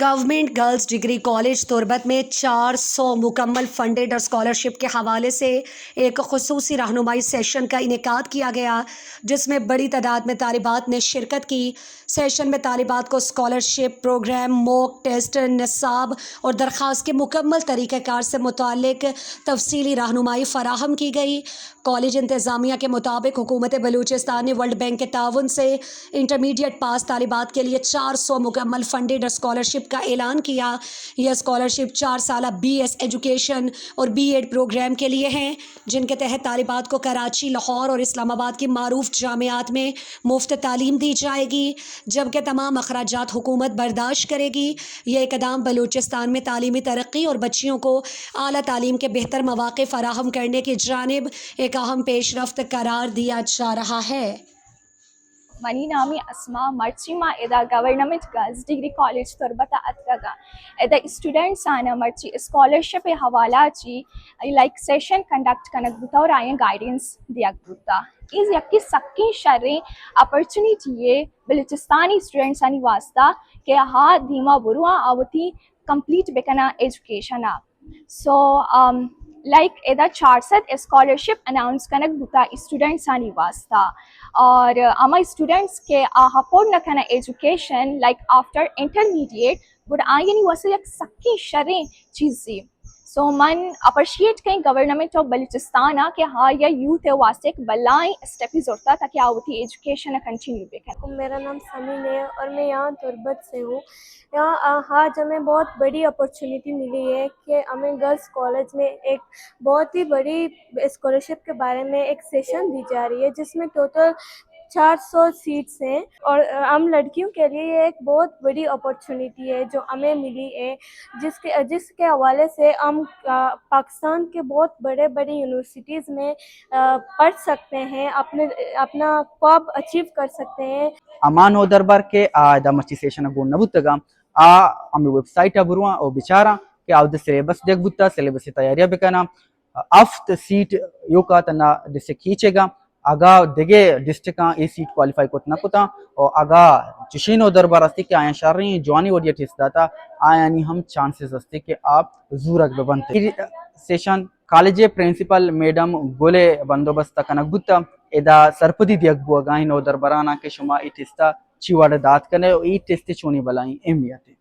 Government girls degree college तुरबत में 400 मुकम्मल funded और स्कॉलरशिप के हवाले से एक खसूसी रहनुमाई सेशन का इनेकाद किया गया, जिसमें बड़ी तादाद में तालिबात ने शिरकत की। सेशन में तालिबात को स्कॉलरशिप प्रोग्राम, मॉक टेस्ट, निसाब और दरख्वास्त के मुकम्मल तरीक़ाकार से मुतालिक तफसीली रहनुमाई फ़राहम की गई। कॉलेज इंतज़ामिया के मुताबिक हुकूमत बलूचिस्तान ने वर्ल्ड बैंक के ताउन से इंटरमीडिएट पास तालिबात के लिए 400 मुकम्मल फंडेड और स्कॉलरशिप का ऐलान किया। यह स्कॉलरशिप 4 साल BS एजुकेशन और B.Ed प्रोग्राम के लिए हैं, जिनके तहत तालिबात को कराची, लाहौर और इस्लामाबाद की मारूफ जामियात में मुफ्त तालीम दी जाएगी, जबकि तमाम अखराजात हुकूमत बर्दाश्त करेगी। यह इक़दाम बलूचिस्तान में तालीमी तरक्की और बच्चियों को आला तालीम के बेहतर मौक़े फ़राहम करने की जानिब एक अहम पेशरफ्त करार दिया जा रहा है। मनी नामी अस्मा मर्चिमा एदा गवर्नमेंट गर्ल्स डिग्री कॉलेज तुरबता अतगा एदा स्टूडेंट्स आना मर्ची स्कॉलरशिप हवाला ची लाइक सेशन कंडक्ट कनक बुता और आए गाइडेंस दिया बुता इस यक्की सक्की शर्रे अपॉर्चुनिटी ये बलूचिस्तानी स्टूडेंट्स आनी वास्ता के हा धीमा बुरुआ आवती कंप्लीट बेकना एजुकेशन आ सो लाइक एदा 400 स्कॉलरशिप अनाउंस कनक बुता स्टूडेंट्स आनी वास्ता और आमा स्टूडेंट्स के हपोर्ड नखना एजुकेशन लाइक आफ्टर इंटरमीडिएट बुड आयनी वसे एक सक्की शरे चीज़ी सो मन अप्रिशिएट कहीं गवर्नमेंट ऑफ बलूचिस्तान के हाँ या यूथ है वास्ते एक बलाई स्टेप ही जोड़ता ताकि आवती एजुकेशन कंटिन्यू बेकर। मेरा नाम समीन है और मैं यहाँ तुरबत से हूँ। यहाँ आज हमें बहुत बड़ी अपॉर्चुनिटी मिली है कि हमें गर्ल्स कॉलेज में एक बहुत ही बड़ी स्कॉलरशिप के बारे में एक सेशन दी जा रही है, जिसमें टोटल 400 सीट्स हैं और हम लड़कियों के लिए ये एक बहुत बड़ी अपॉर्चुनिटी है जो हमें मिली है, जिसके हवाले से हम पाकिस्तान के बहुत बड़े बड़े यूनिवर्सिटीज़ में पढ़ सकते हैं, अपना ख्वाब अचीव कर सकते हैं। अमानो दरबार के दा मची सेशन गो नबुतगा हमें वेबसाइट बुरुआ और बिचारा के आउद सिलेबस देख बुता सिलेबस की तैयारियां बेकना अफ्त सीट योका तना डिस्ट्रिक्ट खींचेगा आगा देगे डिस्ट्रिक्ट ए सीट क्वालिफाई कोतना कोता और आगा चिशीनो दरबार अस्ति के आया शारी जवानी वडिया टिस दाता आयानी हम चांसेस अस्ति के आप जूरक बनते सेशन कॉलेज प्रिंसिपल मैडम गोले बंदोबस्त कनक बुता एदा सरपदी दियक बुआ गाइन दरबाराना के शुमा इटिस्ता चिवाड़ दात कने ई टेस्ट चोनी बलाई एमियते।